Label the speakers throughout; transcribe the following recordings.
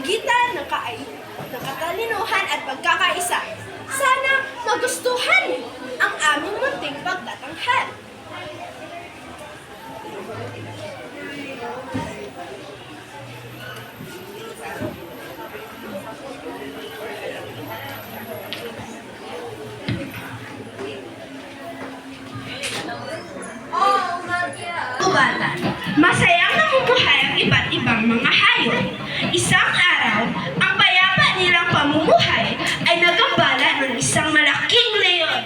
Speaker 1: pamamagitan ng katalinuhan at pagkakaisa. Sana magustuhan ang aming munting pagtatanghal. Kubatan, masayang namumuhay ang iba't ibang mga hayop. Isang araw, ang payapa nilang pamumuhay ay nagambala ng isang malaking leon.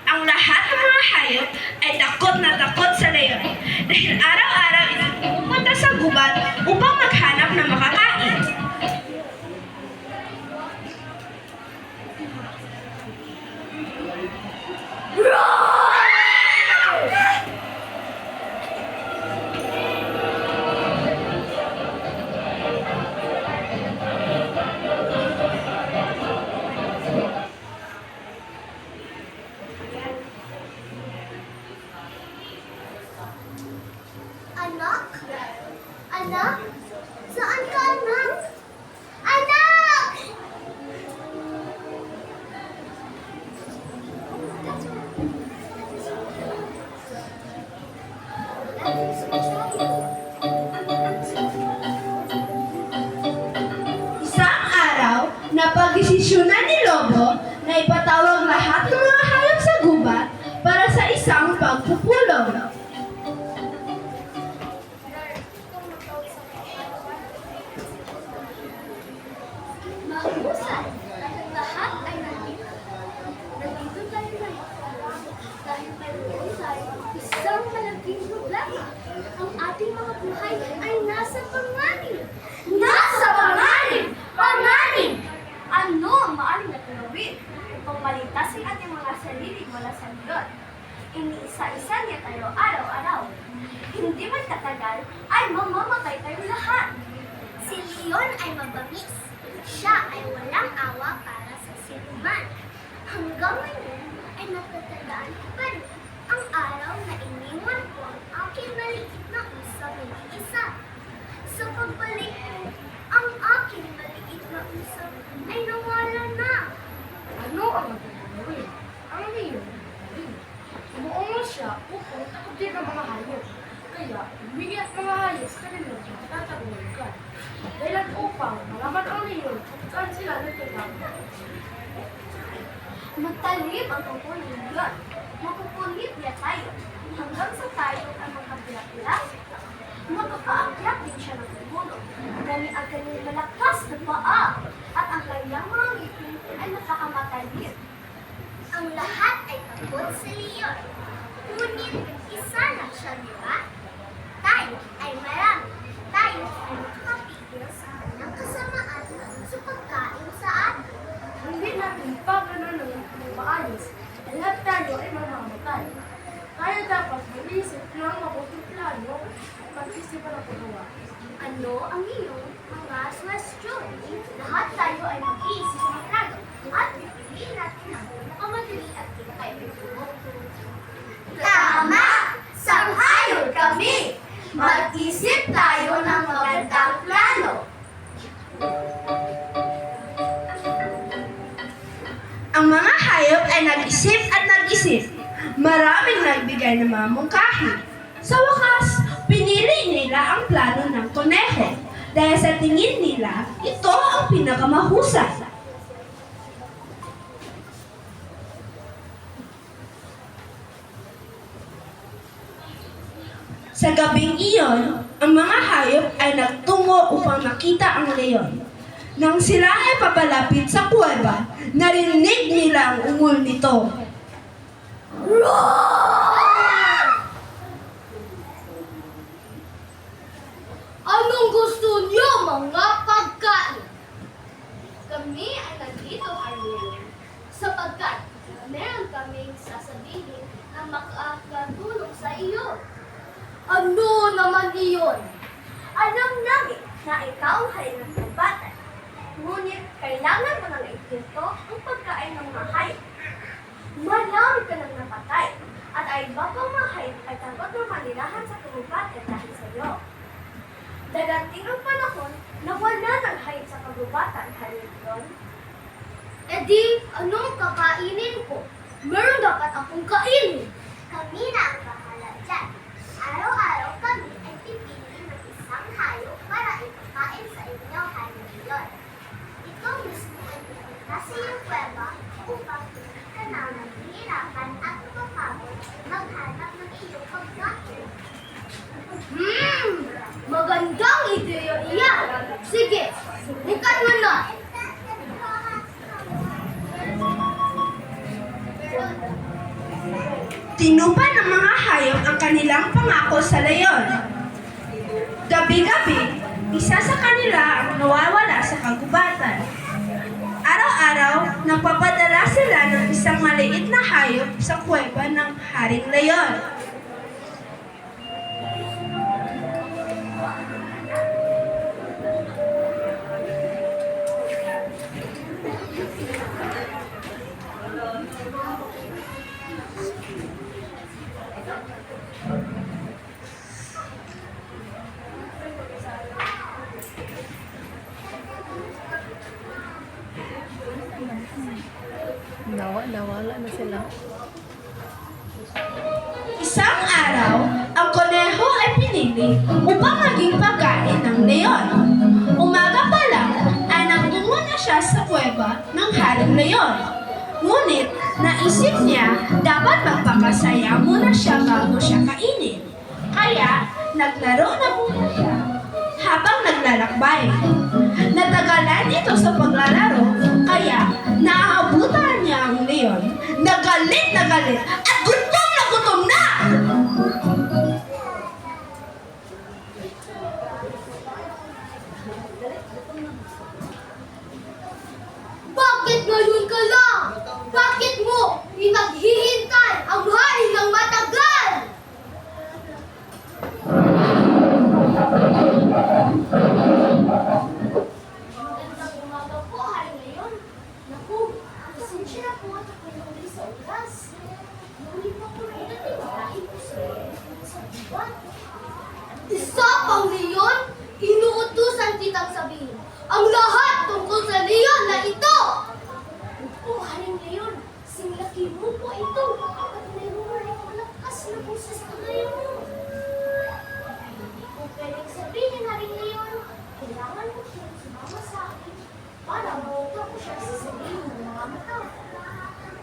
Speaker 1: Ang lahat ng mga hayop ay takot na takot sa leon dahil araw-araw ito pupunta sa gubat upang maghanap ng makakain.
Speaker 2: Anak? Anak? Saan ka, anak? Anak!
Speaker 1: Isang araw, napagdesisyonan ni Lobo na ipatawag lahat ng mga hayop sa gubat para sa isang pagpupulong.
Speaker 2: Mahusay at ang lahat ay nandito. Nandito tayo ngayon dahil mayroon tayo isang malaking problema. Ang ating mga buhay ay nasa panganib. Nasa panganib! Panganib! Ano ang maaaring na gawin upang maligtas ang ating mga sarili mula sa leon? Iniisa-isa niya tayo araw-araw. Hindi man katagal ay mamamatay tayo lahat. Si Leon ay mabangis. Siya ay walang awa para sa sinuman. Hanggang ngayon ay natatandaan ko pa rin ang araw na iniwan ko ang aking maliit na usang isa. Sa pagbalik ko, ang aking maliit na usang ay nawala na.
Speaker 3: Ano ang magagawin? Ang leon, umuungo siya upang takutin ang mga hayop. Kaya, bumigay at mga hayop sa kanilang tatagulugan. Dahilan upang malaman ang leon kung saan sila nagtatagol.
Speaker 2: Magtalim ang kukunin yun. Makukulit niya tayo. Hanggang sa tayo ay magkapila-pila. Magkakaakyat din siya ng puno. Gani ang kanyang malakas na paa. At ang kanyang mga ngipin ay nakakamatay din. Ang lahat ay takot sa leon. Ngunit isa lang siya, di ba? Tayo ay marami. Tayo ay makakapigil sa kanyang kasamaan sa pagkain sa atin.
Speaker 3: Hindi natin pagkaroon ng maayos, ay lahat tayo ay mamamatay. Kaya dapat mag-isip ng mabuting plano at pag-isipan ang pagawa.
Speaker 2: Ano ang iyong mga suwestyon? Lahat tayo ay mag-iisip ng plano at pipiliin natin ang pinakamadali at pinaka-epektibo. Tama! Sang-ayon kami! Mag-isip tayo ng magandang plano.
Speaker 1: Ang mga hayop ay nag-isip at nag-isip. Maraming nagbigay ng mga mungkahi. Sa wakas, pinili nila ang plano ng koneho dahil sa tingin nila, ito ang pinakamahusay. Sa gabing iyon, ang mga hayop ay nagtungo upang makita ang leon. Nang sila ay papalapit sa kuweba, narinig nila ang ungol nito.
Speaker 2: Anong gusto niyo, mga pagkain? Kami ay nandito, Arlene, sapagkat meron kaming sasabihin na makakatulong sa iyo. Ano naman iyon? Alam namin na ikaw ay nagpapatay. Ngunit kailangan mo nang ikwento ang pagkain ng mga hayop. Marami ka nang napatay at ay iba pang mga hayop ay takot na manilahan sa kagubatan dahil sa iyo. Dadating ang panahon na wala ng hayop sa kagubatan. kagubatan, Halilyon? E di, anong kakainin ko? Meron dapat akong kainin. Kami na ang bahala dyan. Araw-araw kami ay pipili ng isang hayop para ipakain sa inyo, Halilyon. Ikaw mismo ay pupunta sa iyong kuweba upang hindi ka na naghihirapan at mapapagod maghanap ng iyong pagkain. Magandang ideya iyan. Sige, subukan mo na.
Speaker 1: Tinupa ng mga hayop ang kanilang pangako sa leyon. Gabi-gabi, isa sa kanila ang nawawala sa kagubatan. Araw-araw, nagpapadala sila ng isang maliit na hayop sa kuweba ng Haring Leyon.
Speaker 4: Nawala na sila.
Speaker 1: Isang araw, ang koneho ay pinili upang maging pagkain ng leyon. Umaga pa lang ay nangungo na siya sa kuweba ng Haring Leyon. Ngunit naisip niya dapat magpakasaya muna siya bago siya kainin. Kaya naglaro na muna siya habang naglalakbay. Natagalan ito sa paglalaro kaya naaabutan niya ang leyon na galit at gutom na gutom na!
Speaker 2: Bakit ngayon ka lang? Bakit mo pinaghihintay ang hari ng matagal? Magandang umaga po, hari ngayon. Naku, pasensya na po at ako'y nahuli sa oras. Nahuli pa po rin natin dahil po sa buwan. Isa pang leyon, inuutusan kitang sabihin ang lahat tungkol sa leyon na ito! Opo, Haring Leyon, singlaki mo po ito at mayroon ng malakas na boses na leyon mo. Hindi ko pwedeng sabihin, Haring Leyon, kailangan mo siyang sumama sa akin para mauta ko siya sasabihin ng mga mata.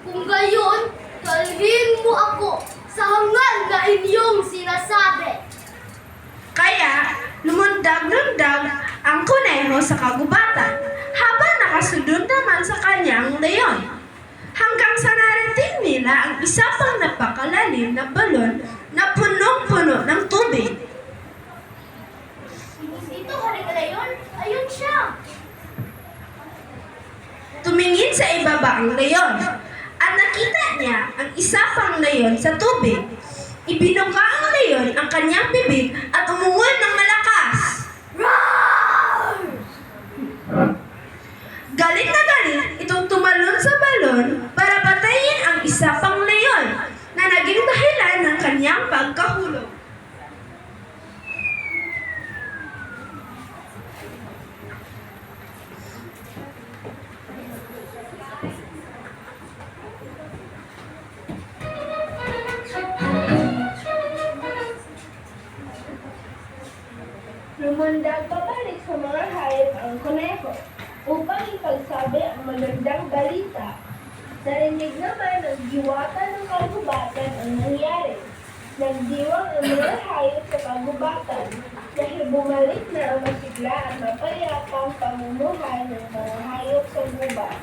Speaker 2: Kung gayon, dalhin mo ako sa hangal na inyong sinasabi.
Speaker 1: Kaya lumundag-lundag ang kuneho sa kagubatan habang nakasunod naman sa kanyang leyon. Hanggang sa narating nila ang isa pang napakalalim na balon na punong-puno ng tubig.
Speaker 2: Dito, Haring Leyon, ayun siya.
Speaker 1: Tumingin sa ibaba ang leyon at nakita niya ang isa pang leyon sa tubig. Ibinuka ang leyon ang kanyang bibig at umungol ng malakas.
Speaker 2: Roar!
Speaker 1: Galit na galit itong tumalon sa balon para patayin ang isa pang leyon na naging dahilan ng kanyang pagkahulog. Lumundag pabalik sa mga hayop ang kuneho upang ipagsabi ang magandang balita. Narinig naman ng diwata ng kagubatan ang nangyari. Nagdiwang ang mga hayop sa kagubatan dahil bumalik na ang masigla at mapayapang pamumuhay ng mga hayop sa gubat.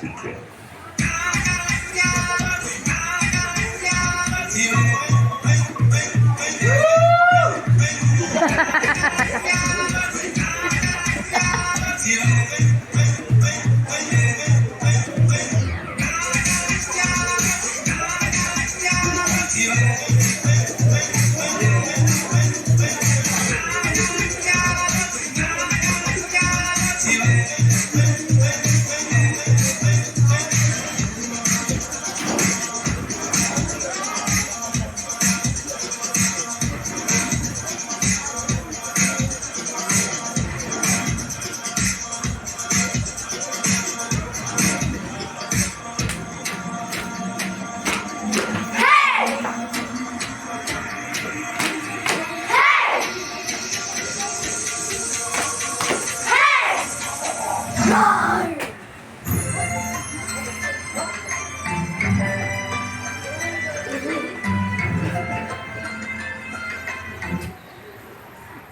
Speaker 4: Africa.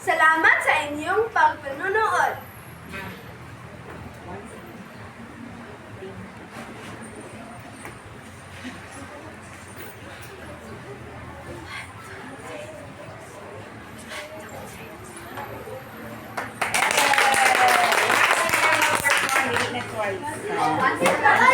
Speaker 1: Salamat sa inyong pagpanonood.
Speaker 5: Network.
Speaker 2: Once in a